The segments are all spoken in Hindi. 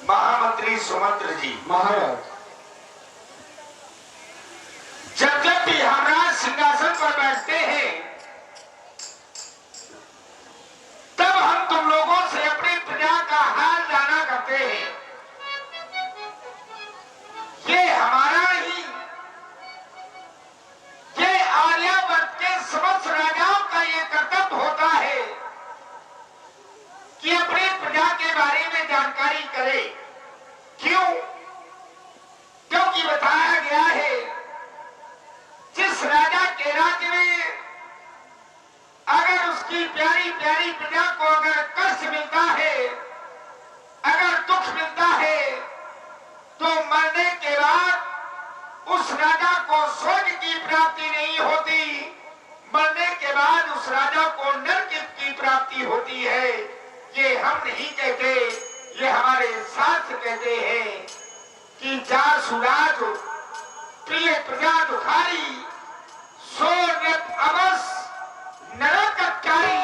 महामंत्री सुमंत्र जी महाराज, जब जब भी हमराज सिंहासन पर बैठते हैं तब हम तुम लोगों से अपनी प्रजा का हाल जाना करते हैं। ये हमारा नहीं, ये आर्यावर्त के समस्त राजाओं का ये कर्तव्य होता है कि अपनी प्रजा के बारे में जानकारी करे। क्यों? क्योंकि बताया गया है जिस राजा के राज्य में अगर उसकी प्यारी प्यारी प्रजा को अगर कष्ट मिलता है, अगर दुख मिलता है, तो मरने के बाद उस राजा को स्वर्ग की प्राप्ति नहीं होती, मरने के बाद उस राजा को नरक की प्राप्ति होती है। ये हम नहीं कहते, ये हमारे शास्त्र कहते हैं कि जा सुराज प्रिय प्रजा दुखारी सो नृप अवस नरक अत्यारी।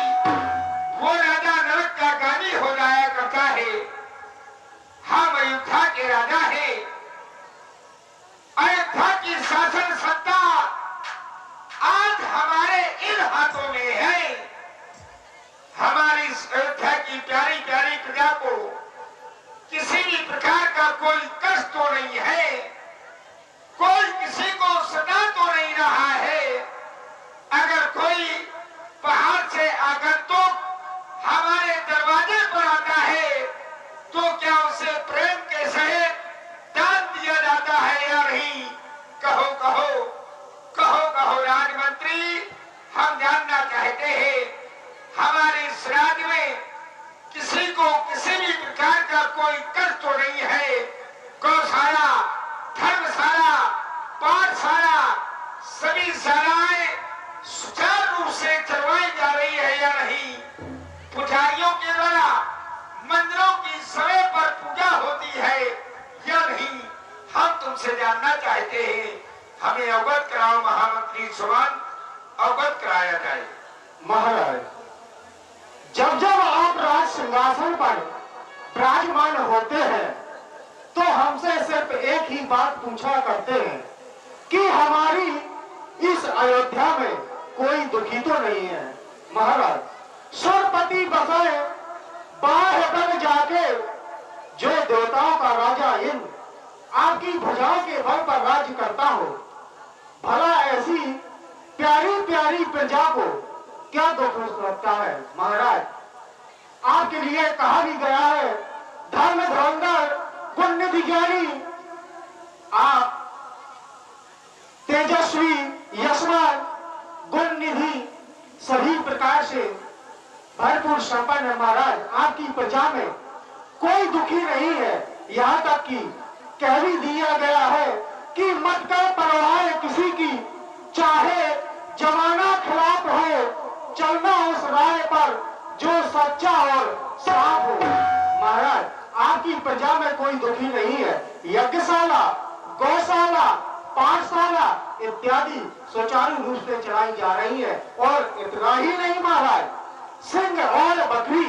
वो राजा नरक का गामी हो जाया करता है। हम अयोध्या के राजा हैं। अयोध्या की शासन सत्ता आज हमारे इन हाथों में है। हमारी अयोध्या की प्यारी प्यारी प्रजा को किसी भी प्रकार का कोई कष्ट तो नहीं है, कोई किसी को सता तो नहीं रहा है। अगर कोई बाहर से आगंतुक हमारे दरवाजे पर आता है तो क्या उसे प्रेम के सहित दान दिया जाता है या नहीं? कहो कहो कहो कहो राजमंत्री, हम जानना चाहते हैं हमारे इस राज्य में किसी को किसी भी प्रकार का कोई कष्ट तो नहीं है। गौशाला, धर्मशाला, पाठशाला सभी शालाएं सुचारू रूप से चलवाई जा रही है या नहीं? पुजारियों के द्वारा मंदिरों की समय पर पूजा होती है या नहीं? हम तुमसे जानना चाहते हैं, हमें अवगत कराओ महामंत्री सुमन, अवगत कराया जाए। महाराज, जब जब आप राज सिंहासन पर विराजमान होते हैं तो हमसे सिर्फ एक ही बात पूछा करते हैं कि हमारी इस अयोध्या में कोई दुखी तो नहीं है। महाराज, सुरपति बसाए बाहर बन जाके जो देवताओं का राजा इंद्र आपकी भुजाओं के बल पर राज्य करता हो, भला ऐसी प्यारी प्यारी प्रजा को क्या दुख लगता है? महाराज, आपके लिए कहा भी गया है, धर्म धुरंधर गुण निधि ज्ञानी, आप तेजस्वी यशमान गुण निधि सभी प्रकार से भरपूर संपन्न है। महाराज, आपकी प्रजा में कोई दुखी नहीं है। यहाँ तक कि कह भी दिया गया है कि मत कर परवाह किसी की, चाहे जमाना खिलाफ हो, चलना उस राह पर जो सच्चा और साफ हो। महाराज, आपकी प्रजा में कोई दुखी नहीं है। यज्ञशाला, गौशाला, पाठशाला इत्यादि सुचारू रूप से चलाई जा रही है। और इतना ही नहीं महाराज, सिंह और बकरी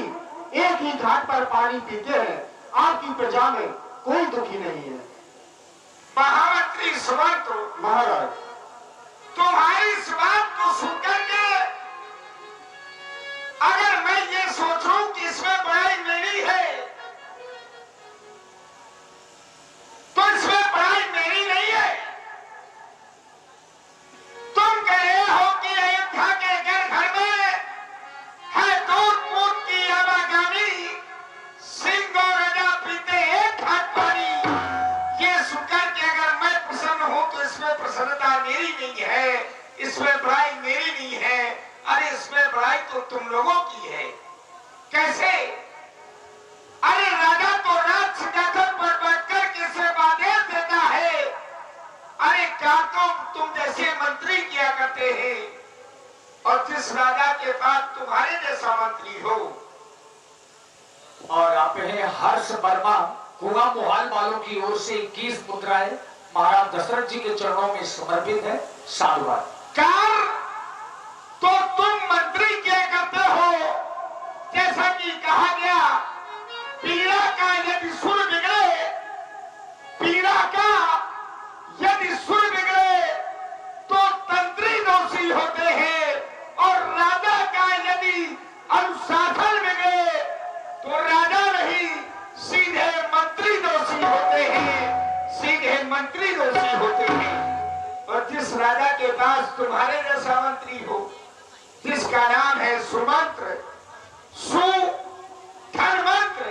एक ही घाट पर पानी पीते हैं। आपकी प्रजा में कोई दुखी नहीं है। महामंत्री सुमंत, महाराज, तुम्हारी इस बात को सुनकर के अगर मैं ये सोचूं कि इसमें बड़ाई मेरी है तो इसमें बड़ाई मेरी नहीं है। तुम कह रहे हो कि अयोध्या के घर घर में है दूध पूत की आवागामी, सिंह और राजा पीते एक घाट पानी। ये सुनकर के अगर मैं प्रसन्न हूं तो इसमें प्रसन्नता मेरी नहीं है, इसमें बड़ाई मेरी नहीं है। अरे इसमें बड़ाई तो तुम लोगों की है। कैसे? अरे राजा तो राज सिंहासन पर बैठकर किसे आदेश देता है। अरे क्या तुम जैसे मंत्री किया करते हैं और जिस राजा के पास तुम्हारे जैसा मंत्री हो। और आप हैं हर्ष वर्मा कुआ मोहाल वालों की ओर से 21 मुद्राएं महाराज दशरथ जी के चरणों में समर्पित है। साधुवाद। कार तो तुम मंत्री क्या करते हो? जैसा कि कहा गया, पीड़ा का यदि सुर बिगड़े जिस राजा के पास तुम्हारे जैसा मंत्री हो, जिसका नाम है सुमंत्र, सु धन मंत्र,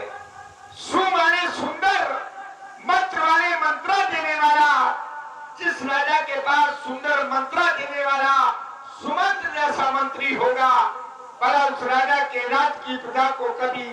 सु माने सुंदर, मंत्र माने मंत्रा देने वाला, जिस राजा के पास सुंदर मंत्रा देने वाला सुमंत्र जैसा मंत्री होगा, पर उस राजा के राज की प्रजा को कभी